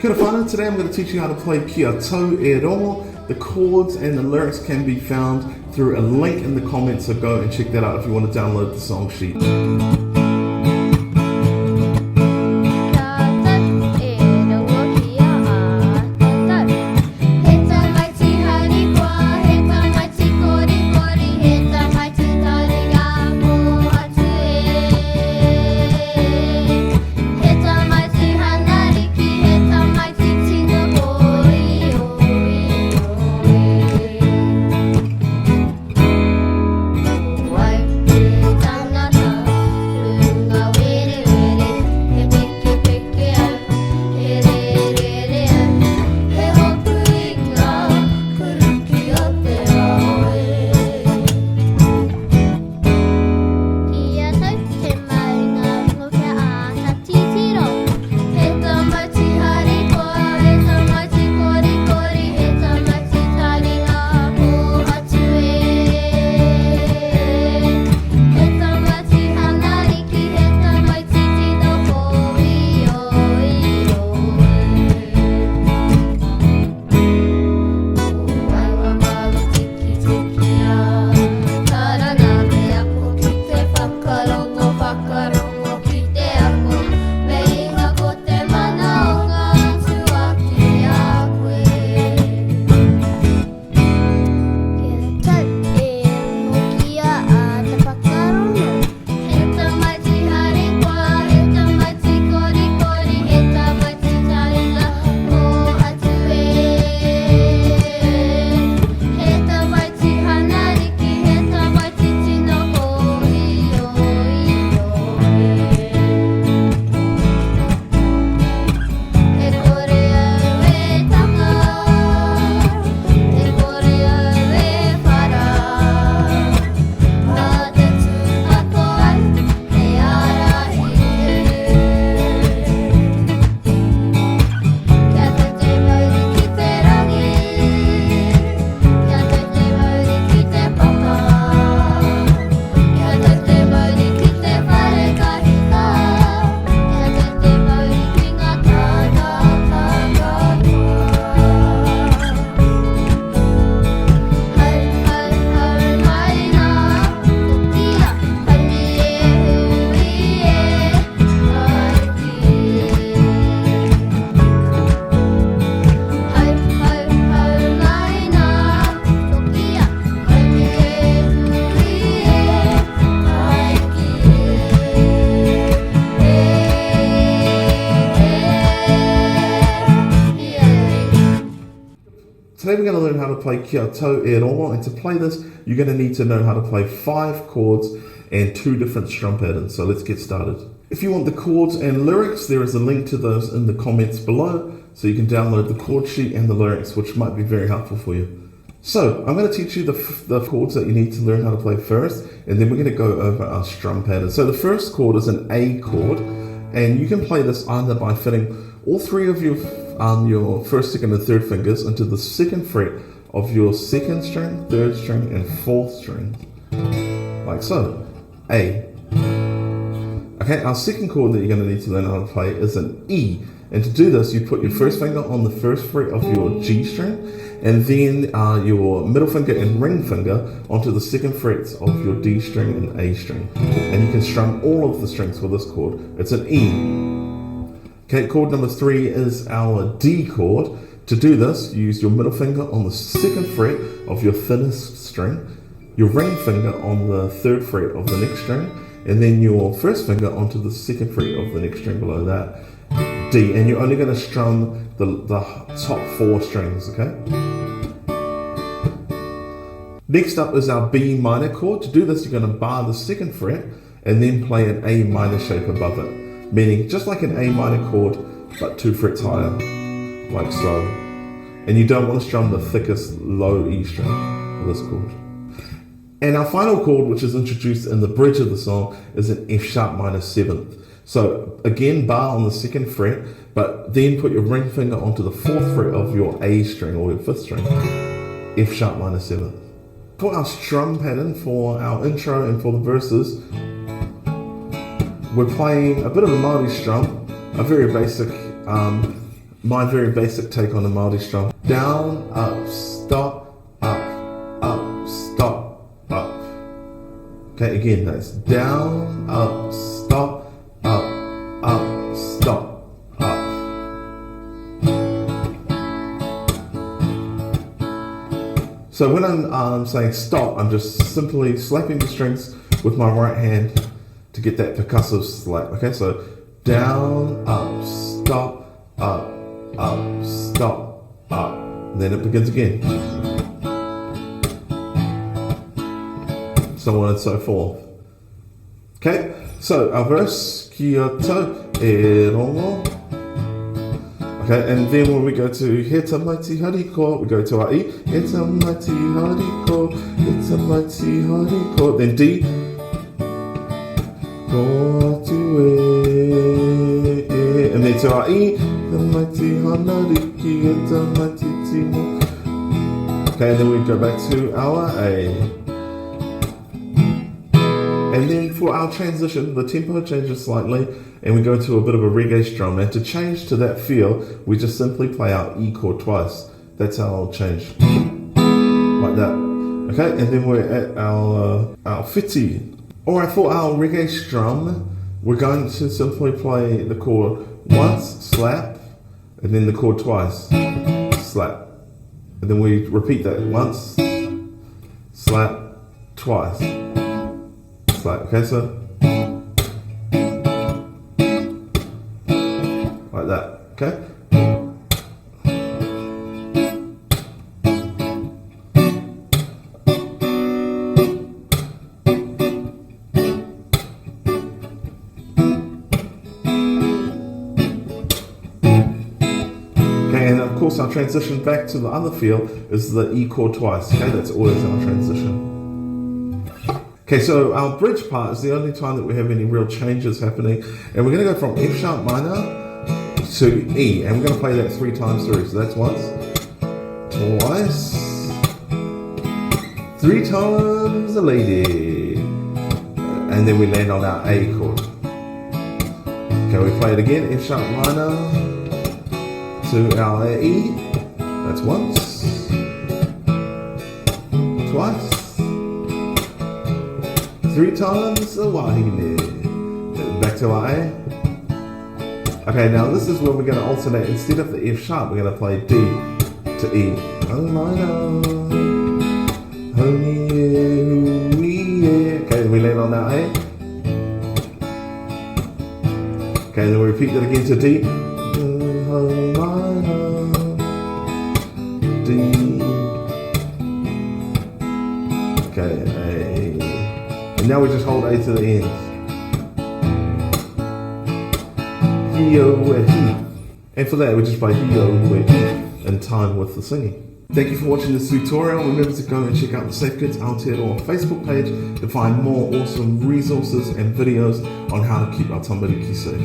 Kia ora whānau, today I'm going to teach you how to play Kia Tau e Rongo. The chords and the lyrics can be found through a link in the comments, so go and check that out if you want to download the song sheet. Today we're going to learn how to play Kia Tau e Rongo, and to play this you're going to need to know how to play 5 chords and 2 different strum patterns. So let's get started. If you want the chords and lyrics, there is a link to those in the comments below, so you can download the chord sheet and the lyrics, which might be very helpful for you. So I'm going to teach you the chords that you need to learn how to play first, and then we're going to go over our strum pattern. So the first chord is an A chord, and you can play this either by fitting all 3 of your first, second, and third fingers into the 2nd fret of your 2nd string, 3rd string, and 4th string, like so. A. Okay, our second chord that you're going to need to learn how to play is an E, and to do this you put your first finger on the 1st fret of your G string, and then your middle finger and ring finger onto the 2nd frets of your D string and A string, and you can strum all of the strings for this chord. It's an E. Okay, chord number 3 is our D chord. To do this, use your middle finger on the 2nd fret of your thinnest string, your ring finger on the 3rd fret of the next string, and then your first finger onto the 2nd fret of the next string below that, D, and you're only going to strum the top 4 strings, okay? Next up is our B minor chord. To do this, you're going to bar the 2nd fret and then play an A minor shape above it, meaning just like an A minor chord, but 2 frets higher, like so. And you don't want to strum the thickest low E string for this chord. And our final chord, which is introduced in the bridge of the song, is an F sharp minor 7th. So again, bar on the 2nd fret, but then put your ring finger onto the 4th fret of your A string or your 5th string, F sharp minor 7th. For our strum pattern, for our intro and for the verses, we're playing a bit of a Māori strum, a very basic my very basic take on the Māori strum. Down, up, stop, up, stop, up. Okay, again, that's down, up, stop, stop, up. So when I'm saying stop, I'm just simply slapping the strings with my right hand to get that percussive slap. Okay, so down, up, stop, stop, up. And then it begins again. So on and so forth. Okay, so our verse, kia tau e rongo. Okay, and then when we go to he tamaiti hariko, we go to our E, he tamaiti hariko, he tamaiti hariko, then D, go to E, and then to our E, tamaiti hanariki, he tamaiti timo. Okay, and then we go back to our A. And then for our transition, the tempo changes slightly and we go to a bit of a reggae strum. And to change to that feel, we just simply play our E chord twice. That's how I'll change. Like that. Okay, and then we're at our whiti. Alright, for our reggae strum, we're going to simply play the chord once, slap, and then the chord twice, slap. And then we repeat that once, slap, twice. Slap. Okay, so like that. Okay. Okay, and of course our transition back to the other feel is the E chord twice. Okay, that's always our transition. Okay, so our bridge part is the only time that we have any real changes happening. And we're going to go from F sharp minor to E. And we're going to play that 3 times through. So that's once, twice, 3 times a lady. And then we land on our A chord. Okay, we play it again, F sharp minor to our E. That's once, twice, 3 times a wahine. Back to our A. Okay, now this is where we're going to alternate. Instead of the F sharp, we're going to play D to E. Okay, then we land on our A. Okay, then we repeat that again to D. D. Okay, A. And now we just hold A to the end. And for that we just play in time with the singing. Thank you for watching this tutorial. Remember to go and check out the Safe Kids Aotearoa Facebook page to find more awesome resources and videos on how to keep our tamariki safe.